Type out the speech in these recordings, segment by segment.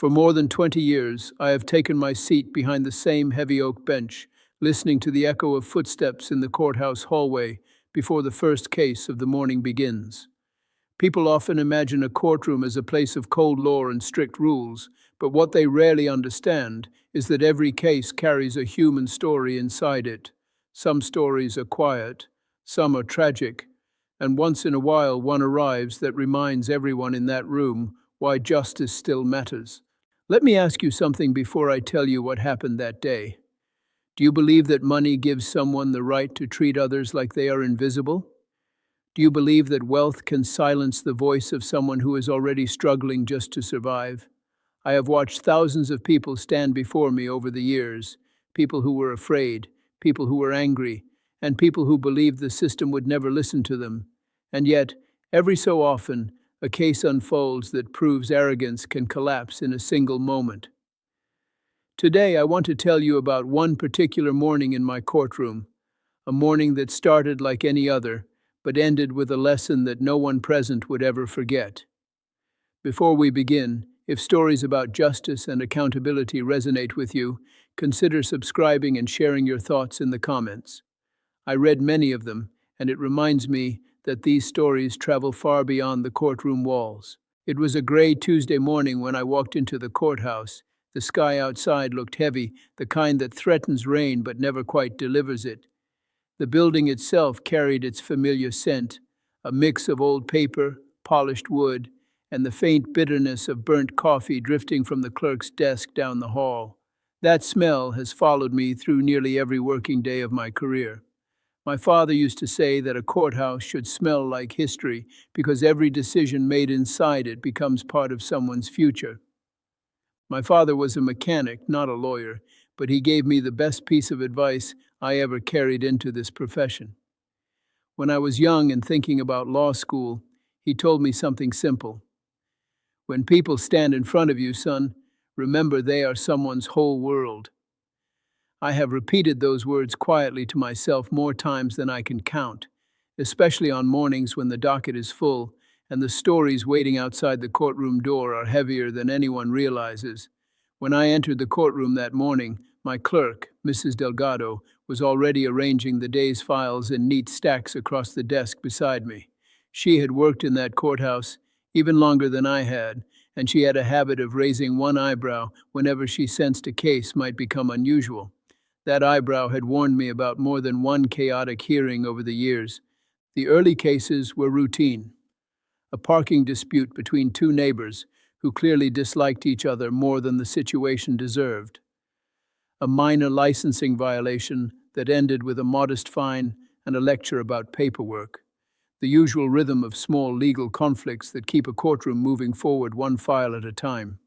For more than 20 years, I have taken my seat behind the same heavy oak bench, listening to the echo of footsteps in the courthouse hallway before the first case of the morning begins. People often imagine a courtroom as a place of cold law and strict rules, but what they rarely understand is that every case carries a human story inside it. Some stories are quiet, some are tragic, and once in a while one arrives that reminds everyone in that room why justice still matters. Let me ask you something before I tell you what happened that day. Do you believe that money gives someone the right to treat others like they are invisible? Do you believe that wealth can silence the voice of someone who is already struggling just to survive? I have watched thousands of people stand before me over the years, people who were afraid, people who were angry, and people who believed the system would never listen to them. And yet, every so often, a case unfolds that proves arrogance can collapse in a single moment. Today, I want to tell you about one particular morning in my courtroom, a morning that started like any other, but ended with a lesson that no one present would ever forget. Before we begin, if stories about justice and accountability resonate with you, consider subscribing and sharing your thoughts in the comments. I read many of them, and it reminds me that these stories travel far beyond the courtroom walls. It was a gray Tuesday morning when I walked into the courthouse. The sky outside looked heavy, the kind that threatens rain but never quite delivers it. The building itself carried its familiar scent, a mix of old paper, polished wood, and the faint bitterness of burnt coffee drifting from the clerk's desk down the hall. That smell has followed me through nearly every working day of my career. My father used to say that a courthouse should smell like history because every decision made inside it becomes part of someone's future. My father was a mechanic, not a lawyer, but he gave me the best piece of advice I ever carried into this profession. When I was young and thinking about law school, he told me something simple. When people stand in front of you, son, remember they are someone's whole world. I have repeated those words quietly to myself more times than I can count, especially on mornings when the docket is full and the stories waiting outside the courtroom door are heavier than anyone realizes. When I entered the courtroom that morning, my clerk, Mrs. Delgado, was already arranging the day's files in neat stacks across the desk beside me. She had worked in that courthouse even longer than I had, and she had a habit of raising one eyebrow whenever she sensed a case might become unusual. That eyebrow had warned me about more than one chaotic hearing over the years. The early cases were routine. A parking dispute between two neighbors who clearly disliked each other more than the situation deserved. A minor licensing violation that ended with a modest fine and a lecture about paperwork. The usual rhythm of small legal conflicts that keep a courtroom moving forward one file at a time.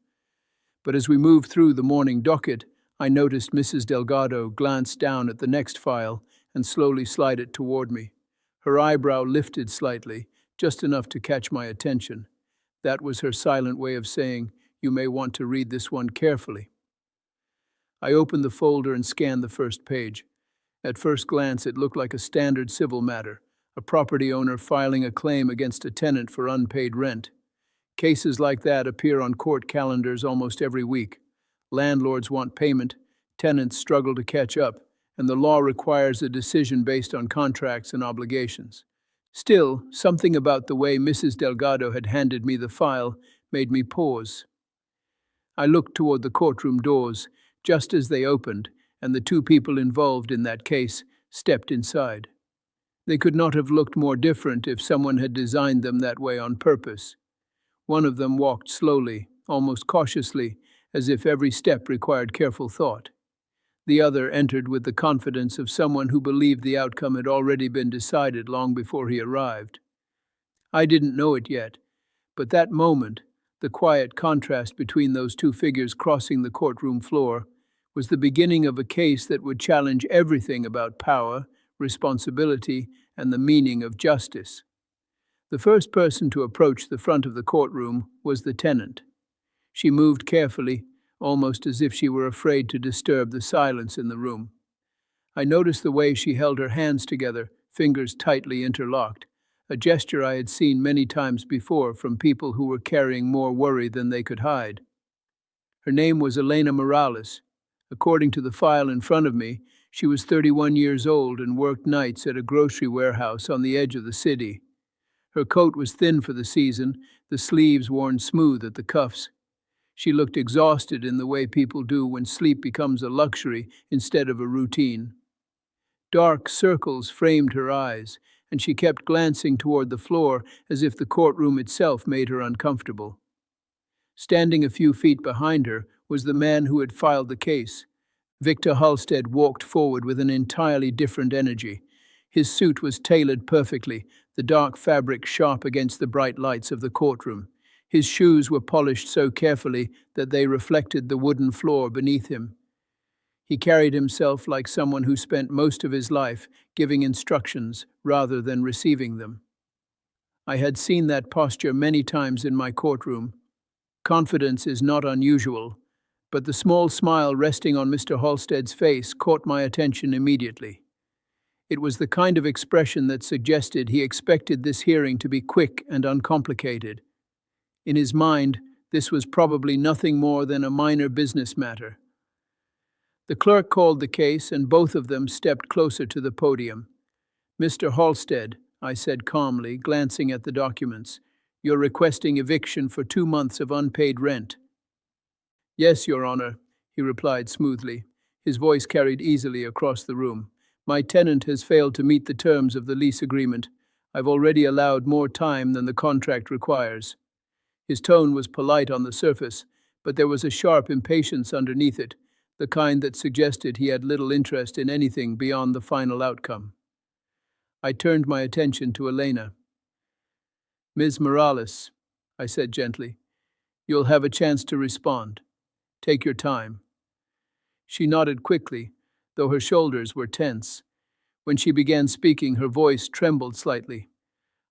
But as we moved through the morning docket, I noticed Mrs. Delgado glance down at the next file and slowly slide it toward me. Her eyebrow lifted slightly, just enough to catch my attention. That was her silent way of saying, "You may want to read this one carefully." I opened the folder and scanned the first page. At first glance, it looked like a standard civil matter, a property owner filing a claim against a tenant for unpaid rent. Cases like that appear on court calendars almost every week. Landlords want payment, tenants struggle to catch up, and the law requires a decision based on contracts and obligations. Still, something about the way Mrs. Delgado had handed me the file made me pause. I looked toward the courtroom doors just as they opened, and the two people involved in that case stepped inside. They could not have looked more different if someone had designed them that way on purpose. One of them walked slowly, almost cautiously, as if every step required careful thought. The other entered with the confidence of someone who believed the outcome had already been decided long before he arrived. I didn't know it yet, but that moment, the quiet contrast between those two figures crossing the courtroom floor, was the beginning of a case that would challenge everything about power, responsibility, and the meaning of justice. The first person to approach the front of the courtroom was the tenant. She moved carefully, almost as if she were afraid to disturb the silence in the room. I noticed the way she held her hands together, fingers tightly interlocked, a gesture I had seen many times before from people who were carrying more worry than they could hide. Her name was Elena Morales. According to the file in front of me, she was 31 years old and worked nights at a grocery warehouse on the edge of the city. Her coat was thin for the season, the sleeves worn smooth at the cuffs. She looked exhausted in the way people do when sleep becomes a luxury instead of a routine. Dark circles framed her eyes, and she kept glancing toward the floor as if the courtroom itself made her uncomfortable. Standing a few feet behind her was the man who had filed the case. Victor Halstead walked forward with an entirely different energy. His suit was tailored perfectly, the dark fabric sharp against the bright lights of the courtroom. His shoes were polished so carefully that they reflected the wooden floor beneath him. He carried himself like someone who spent most of his life giving instructions rather than receiving them. I had seen that posture many times in my courtroom. Confidence is not unusual, but the small smile resting on Mr. Halstead's face caught my attention immediately. It was the kind of expression that suggested he expected this hearing to be quick and uncomplicated. In his mind, this was probably nothing more than a minor business matter. The clerk called the case, and both of them stepped closer to the podium. "Mr. Halstead," I said calmly, glancing at the documents, "you're requesting eviction for 2 months of unpaid rent." "Yes, Your Honor," he replied smoothly. His voice carried easily across the room. "My tenant has failed to meet the terms of the lease agreement. I've already allowed more time than the contract requires." His tone was polite on the surface, but there was a sharp impatience underneath it, the kind that suggested he had little interest in anything beyond the final outcome. I turned my attention to Elena. "Ms. Morales," I said gently, "you'll have a chance to respond. Take your time." She nodded quickly, though her shoulders were tense. When she began speaking, her voice trembled slightly.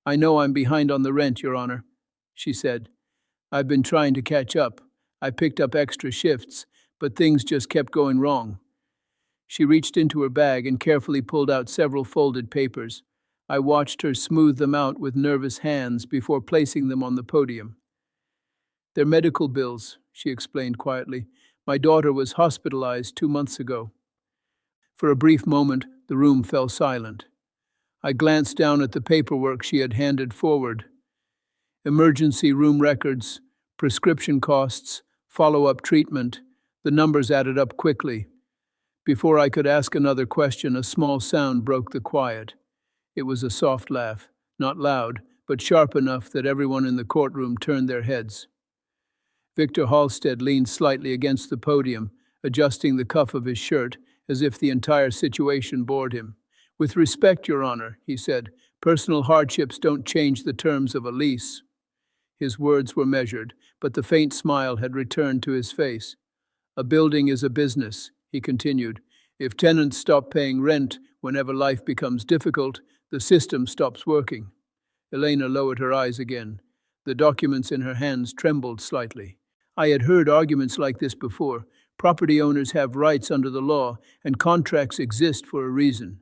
"I know I'm behind on the rent, Your Honor," she said. "I've been trying to catch up. I picked up extra shifts, but things just kept going wrong." She reached into her bag and carefully pulled out several folded papers. I watched her smooth them out with nervous hands before placing them on the podium. "They're medical bills," she explained quietly. "My daughter was hospitalized 2 months ago." For a brief moment, the room fell silent. I glanced down at the paperwork she had handed forward. Emergency room records, prescription costs, follow-up treatment. The numbers added up quickly. Before I could ask another question, a small sound broke the quiet. It was a soft laugh, not loud, but sharp enough that everyone in the courtroom turned their heads. Victor Halstead leaned slightly against the podium, adjusting the cuff of his shirt, as if the entire situation bored him. "With respect, Your Honor," he said, "personal hardships don't change the terms of a lease." His words were measured, but the faint smile had returned to his face. "A building is a business," he continued. "If tenants stop paying rent whenever life becomes difficult, the system stops working." Elena lowered her eyes again. The documents in her hands trembled slightly. I had heard arguments like this before. Property owners have rights under the law, and contracts exist for a reason.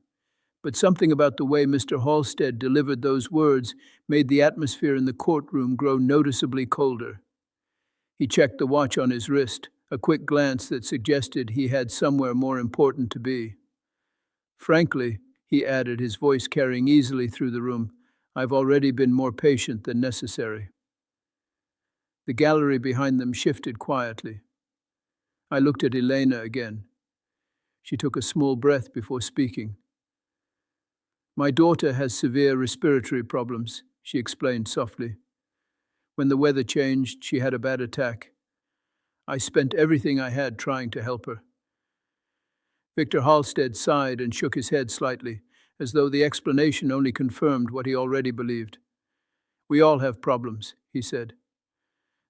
But something about the way Mr. Halstead delivered those words made the atmosphere in the courtroom grow noticeably colder. He checked the watch on his wrist, a quick glance that suggested he had somewhere more important to be. "Frankly," he added, his voice carrying easily through the room, "I've already been more patient than necessary." The gallery behind them shifted quietly. I looked at Elena again. She took a small breath before speaking. "My daughter has severe respiratory problems," she explained softly. "When the weather changed, she had a bad attack. I spent everything I had trying to help her." Victor Halstead sighed and shook his head slightly, as though the explanation only confirmed what he already believed. "We all have problems," he said.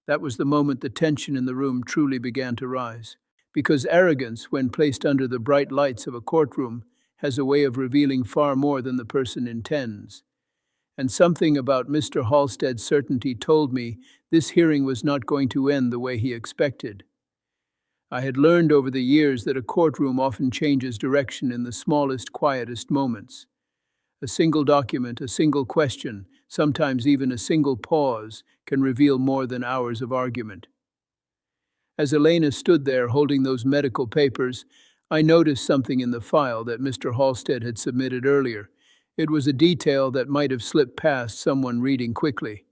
That was the moment the tension in the room truly began to rise, because arrogance, when placed under the bright lights of a courtroom, has a way of revealing far more than the person intends. And something about Mr. Halstead's certainty told me this hearing was not going to end the way he expected. I had learned over the years that a courtroom often changes direction in the smallest, quietest moments. A single document, a single question, sometimes even a single pause, can reveal more than hours of argument. As Elena stood there holding those medical papers, I noticed something in the file that Mr. Halstead had submitted earlier. It was a detail that might have slipped past someone reading quickly.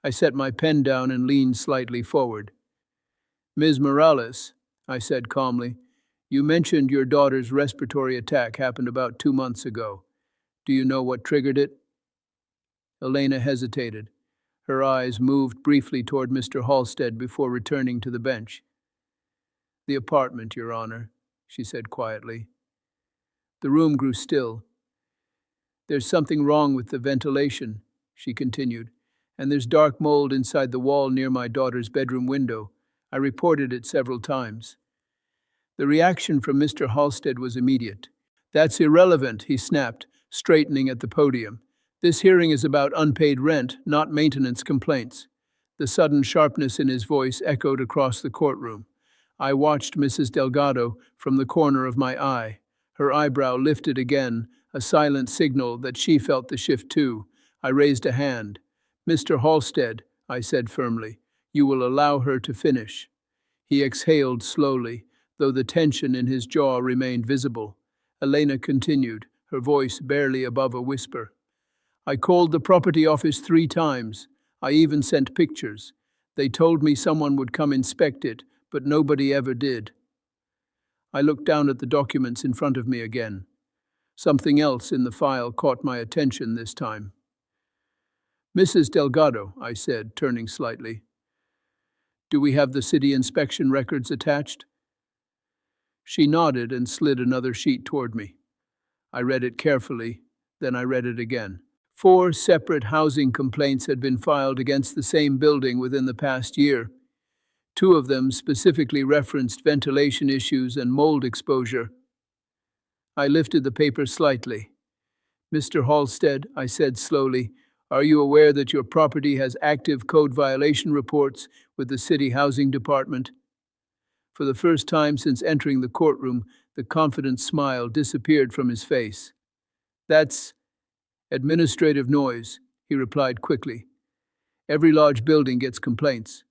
I set my pen down and leaned slightly forward. "Ms. Morales," I said calmly, "you mentioned your daughter's respiratory attack happened about 2 months ago. Do you know what triggered it?" Elena hesitated. Her eyes moved briefly toward Mr. Halstead before returning to the bench. "The apartment, Your Honor," she said quietly. The room grew still. "There's something wrong with the ventilation," she continued, "and there's dark mold inside the wall near my daughter's bedroom window. I reported it several times." The reaction from Mr. Halstead was immediate. "That's irrelevant," he snapped, straightening at the podium. "This hearing is about unpaid rent, not maintenance complaints." The sudden sharpness in his voice echoed across the courtroom. I watched Mrs. Delgado from the corner of my eye. Her eyebrow lifted again, a silent signal that she felt the shift too. I raised a hand. "Mr. Halstead," I said firmly, "you will allow her to finish." He exhaled slowly, though the tension in his jaw remained visible. Elena continued, her voice barely above a whisper. "I called the property office 3 times. I even sent pictures. They told me someone would come inspect it, but nobody ever did." I looked down at the documents in front of me again. Something else in the file caught my attention this time. "Mrs. Delgado," I said, turning slightly, "do we have the city inspection records attached?" She nodded and slid another sheet toward me. I read it carefully, then I read it again. 4 separate housing complaints had been filed against the same building within the past year. 2 of them specifically referenced ventilation issues and mold exposure. I lifted the paper slightly. "Mr. Halstead," I said slowly, "are you aware that your property has active code violation reports with the City Housing Department?" For the first time since entering the courtroom, the confident smile disappeared from his face. "That's administrative noise," he replied quickly. "Every large building gets complaints."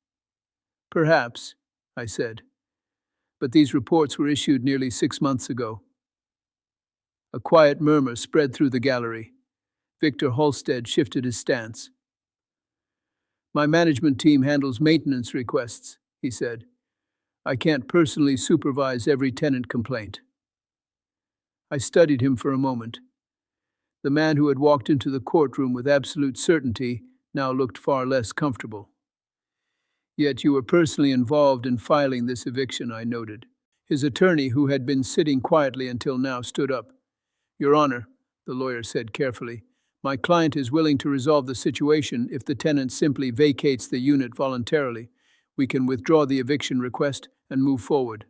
"Perhaps," I said, "but these reports were issued nearly 6 months ago." A quiet murmur spread through the gallery. Victor Halstead shifted his stance. "My management team handles maintenance requests," he said. "I can't personally supervise every tenant complaint." I studied him for a moment. The man who had walked into the courtroom with absolute certainty now looked far less comfortable. "Yet you were personally involved in filing this eviction," I noted. His attorney, who had been sitting quietly until now, stood up. "Your Honor," the lawyer said carefully, "my client is willing to resolve the situation if the tenant simply vacates the unit voluntarily. We can withdraw the eviction request and move forward."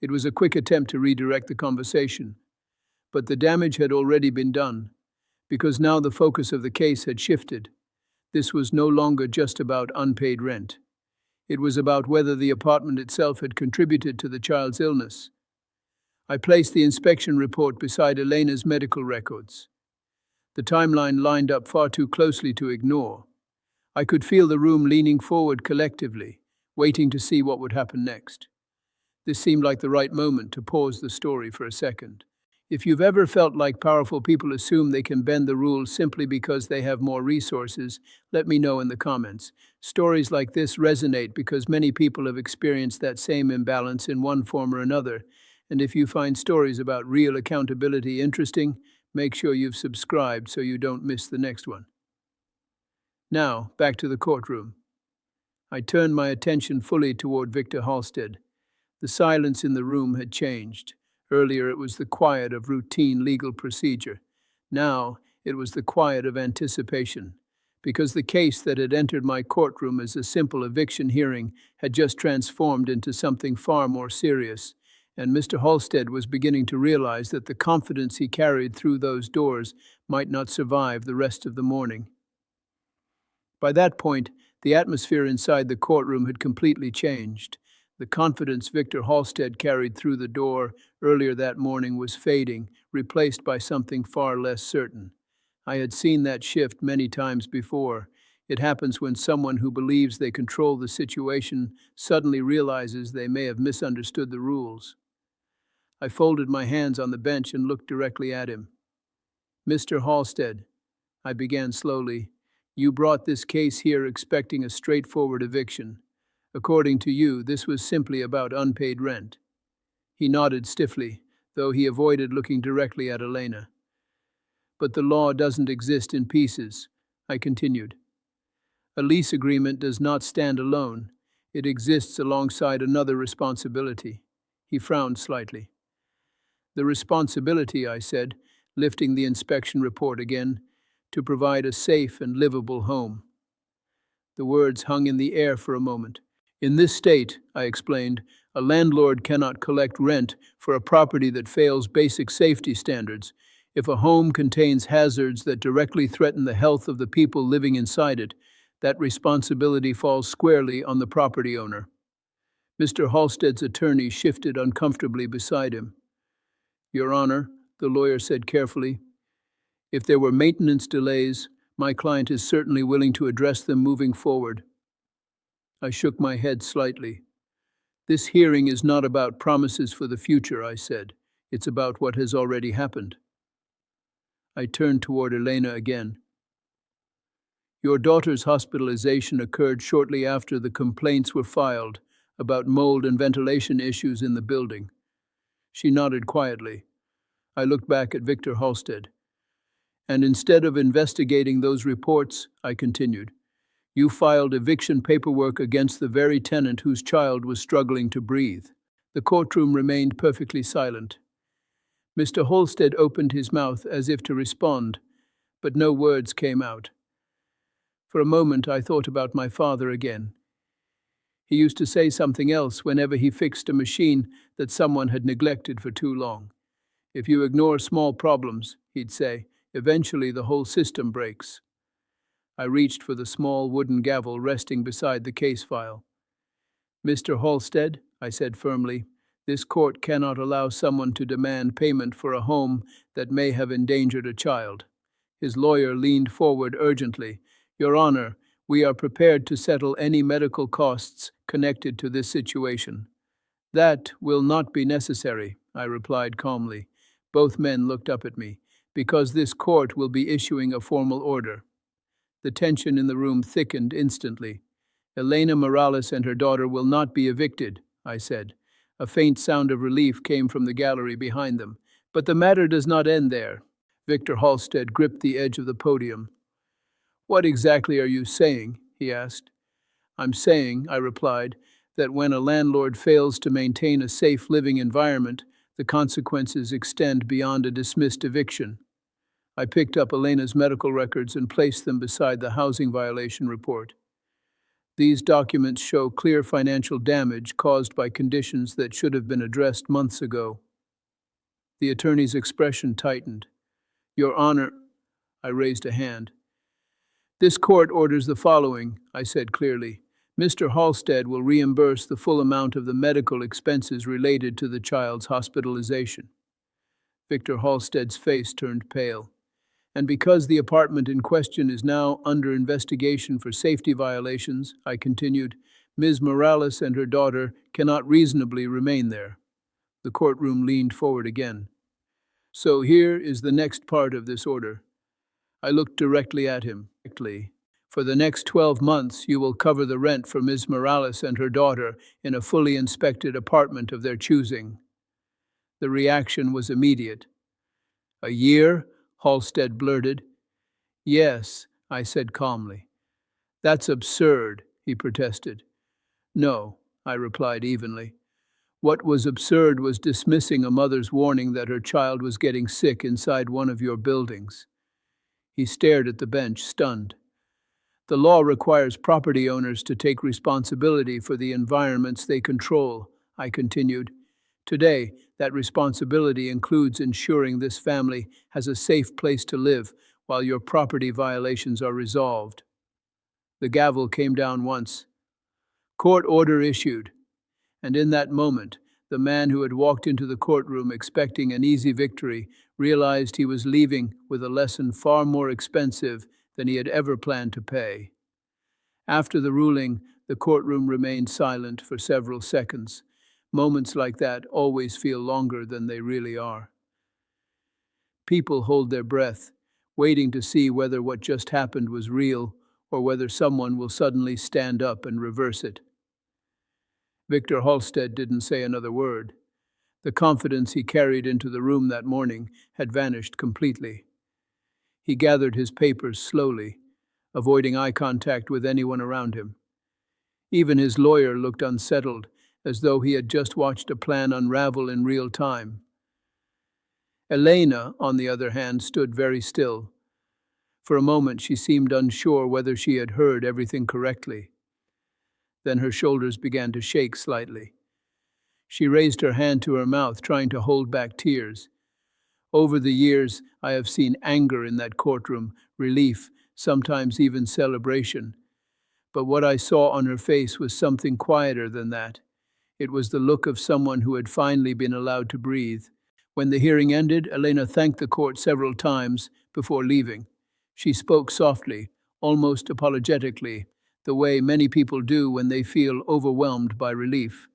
It was a quick attempt to redirect the conversation, but the damage had already been done, because now the focus of the case had shifted. This was no longer just about unpaid rent. It was about whether the apartment itself had contributed to the child's illness. I placed the inspection report beside Elena's medical records. The timeline lined up far too closely to ignore. I could feel the room leaning forward collectively, waiting to see what would happen next. This seemed like the right moment to pause the story for a second. If you've ever felt like powerful people assume they can bend the rules simply because they have more resources, let me know in the comments. Stories like this resonate because many people have experienced that same imbalance in one form or another. And if you find stories about real accountability interesting, make sure you've subscribed so you don't miss the next one. Now, back to the courtroom. I turned my attention fully toward Victor Halstead. The silence in the room had changed. Earlier it was the quiet of routine legal procedure. Now it was the quiet of anticipation, because the case that had entered my courtroom as a simple eviction hearing had just transformed into something far more serious, and Mr. Halstead was beginning to realize that the confidence he carried through those doors might not survive the rest of the morning. By that point, the atmosphere inside the courtroom had completely changed. The confidence Victor Halstead carried through the door earlier that morning was fading, replaced by something far less certain. I had seen that shift many times before. It happens when someone who believes they control the situation suddenly realizes they may have misunderstood the rules. I folded my hands on the bench and looked directly at him. Mr. Halstead, I began slowly, you brought this case here expecting a straightforward eviction. According to you, this was simply about unpaid rent. He nodded stiffly, though he avoided looking directly at Elena. But the law doesn't exist in pieces, I continued. A lease agreement does not stand alone. It exists alongside another responsibility. He frowned slightly. The responsibility, I said, lifting the inspection report again, to provide a safe and livable home. The words hung in the air for a moment. In this state, I explained, a landlord cannot collect rent for a property that fails basic safety standards. If a home contains hazards that directly threaten the health of the people living inside it, that responsibility falls squarely on the property owner. Mr. Halstead's attorney shifted uncomfortably beside him. Your Honor, the lawyer said carefully, if there were maintenance delays, my client is certainly willing to address them moving forward. I shook my head slightly. This hearing is not about promises for the future, I said. It's about what has already happened. I turned toward Elena again. Your daughter's hospitalization occurred shortly after the complaints were filed about mold and ventilation issues in the building. She nodded quietly. I looked back at Victor Halstead. And instead of investigating those reports, I continued, you filed eviction paperwork against the very tenant whose child was struggling to breathe. The courtroom remained perfectly silent. Mr. Halstead opened his mouth as if to respond, but no words came out. For a moment I thought about my father again. He used to say something else whenever he fixed a machine that someone had neglected for too long. If you ignore small problems, he'd say, eventually the whole system breaks. I reached for the small wooden gavel resting beside the case file. Mr. Halstead, I said firmly, this court cannot allow someone to demand payment for a home that may have endangered a child. His lawyer leaned forward urgently. Your Honor, we are prepared to settle any medical costs connected to this situation. That will not be necessary, I replied calmly. Both men looked up at me, because this court will be issuing a formal order. The tension in the room thickened instantly. Elena Morales and her daughter will not be evicted, I said. A faint sound of relief came from the gallery behind them. But the matter does not end there. Victor Halstead gripped the edge of the podium. What exactly are you saying? He asked. I'm saying, I replied, that when a landlord fails to maintain a safe living environment, the consequences extend beyond a dismissed eviction. I picked up Elena's medical records and placed them beside the housing violation report. These documents show clear financial damage caused by conditions that should have been addressed months ago. The attorney's expression tightened. Your Honor, I raised a hand. This court orders the following, I said clearly. Mr. Halstead will reimburse the full amount of the medical expenses related to the child's hospitalization. Victor Halstead's face turned pale. And because the apartment in question is now under investigation for safety violations, I continued, Ms. Morales and her daughter cannot reasonably remain there. The courtroom leaned forward again. So here is the next part of this order. I looked directly at him. For the next 12 months, you will cover the rent for Ms. Morales and her daughter in a fully inspected apartment of their choosing. The reaction was immediate. A year? Halstead blurted. Yes, I said calmly. That's absurd, he protested. No, I replied evenly. What was absurd was dismissing a mother's warning that her child was getting sick inside one of your buildings. He stared at the bench, stunned. The law requires property owners to take responsibility for the environments they control, I continued. Today, that responsibility includes ensuring this family has a safe place to live while your property violations are resolved. The gavel came down once. Court order issued. And in that moment, the man who had walked into the courtroom expecting an easy victory realized he was leaving with a lesson far more expensive than he had ever planned to pay. After the ruling, the courtroom remained silent for several seconds. Moments like that always feel longer than they really are. People hold their breath, waiting to see whether what just happened was real or whether someone will suddenly stand up and reverse it. Victor Halstead didn't say another word. The confidence he carried into the room that morning had vanished completely. He gathered his papers slowly, avoiding eye contact with anyone around him. Even his lawyer looked unsettled, as though he had just watched a plan unravel in real time. Elena, on the other hand, stood very still. For a moment she seemed unsure whether she had heard everything correctly. Then her shoulders began to shake slightly. She raised her hand to her mouth, trying to hold back tears. Over the years, I have seen anger in that courtroom, relief, sometimes even celebration. But what I saw on her face was something quieter than that. It was the look of someone who had finally been allowed to breathe. When the hearing ended, Elena thanked the court several times before leaving. She spoke softly, almost apologetically, the way many people do when they feel overwhelmed by relief.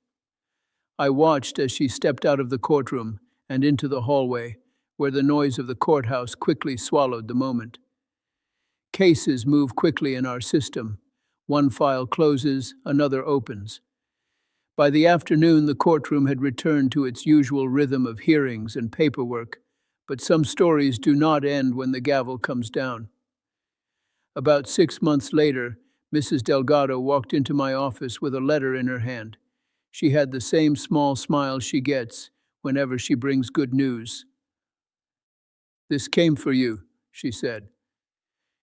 I watched as she stepped out of the courtroom and into the hallway, where the noise of the courthouse quickly swallowed the moment. Cases move quickly in our system. One file closes, another opens. By the afternoon, the courtroom had returned to its usual rhythm of hearings and paperwork, but some stories do not end when the gavel comes down. About 6 months later, Mrs. Delgado walked into my office with a letter in her hand. She had the same small smile she gets whenever she brings good news. "This came for you," she said.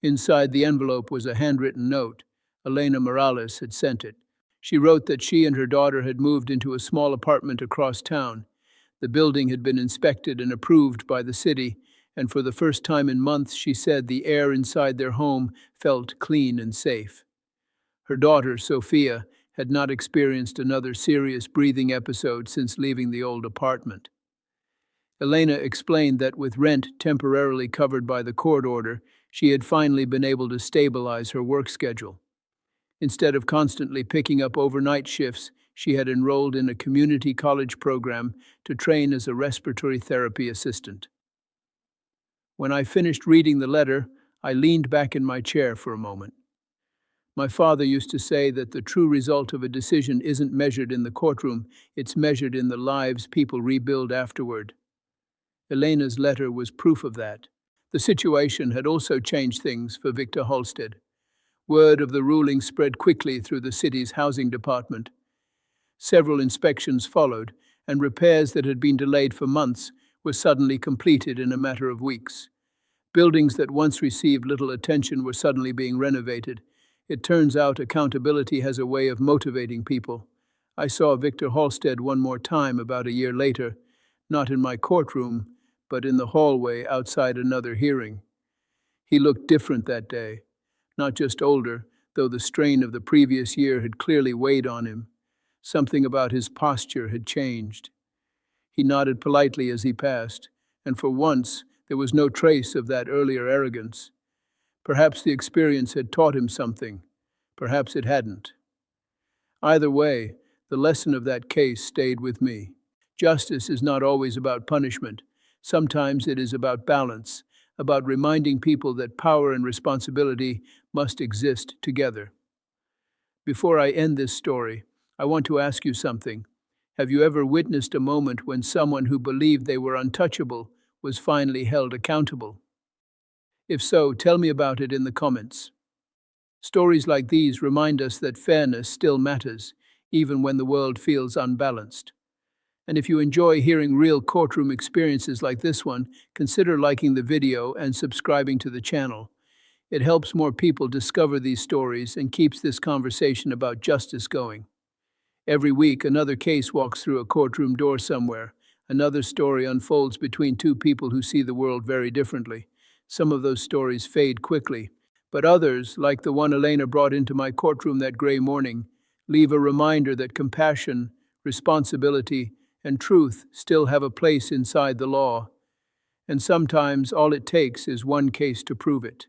Inside the envelope was a handwritten note. Elena Morales had sent it. She wrote that she and her daughter had moved into a small apartment across town. The building had been inspected and approved by the city, and for the first time in months, she said the air inside their home felt clean and safe. Her daughter, Sophia, had not experienced another serious breathing episode since leaving the old apartment. Elena explained that with rent temporarily covered by the court order, she had finally been able to stabilize her work schedule. Instead of constantly picking up overnight shifts, she had enrolled in a community college program to train as a respiratory therapy assistant. When I finished reading the letter, I leaned back in my chair for a moment. My father used to say that the true result of a decision isn't measured in the courtroom, it's measured in the lives people rebuild afterward. Elena's letter was proof of that. The situation had also changed things for Victor Halstead. Word of the ruling spread quickly through the city's housing department. Several inspections followed, and repairs that had been delayed for months were suddenly completed in a matter of weeks. Buildings that once received little attention were suddenly being renovated. It turns out accountability has a way of motivating people. I saw Victor Halstead one more time about a year later, not in my courtroom, but in the hallway outside another hearing. He looked different that day. Not just older, though the strain of the previous year had clearly weighed on him. Something about his posture had changed. He nodded politely as he passed, and for once there was no trace of that earlier arrogance. Perhaps the experience had taught him something. Perhaps it hadn't. Either way, the lesson of that case stayed with me. Justice is not always about punishment. Sometimes it is about balance, about reminding people that power and responsibility must exist together. Before I end this story, I want to ask you something. Have you ever witnessed a moment when someone who believed they were untouchable was finally held accountable? If so, tell me about it in the comments. Stories like these remind us that fairness still matters, even when the world feels unbalanced. And if you enjoy hearing real courtroom experiences like this one, consider liking the video and subscribing to the channel. It helps more people discover these stories and keeps this conversation about justice going. Every week, another case walks through a courtroom door somewhere. Another story unfolds between two people who see the world very differently. Some of those stories fade quickly, but others, like the one Elena brought into my courtroom that gray morning, leave a reminder that compassion, responsibility, and truth still have a place inside the law. And sometimes all it takes is one case to prove it.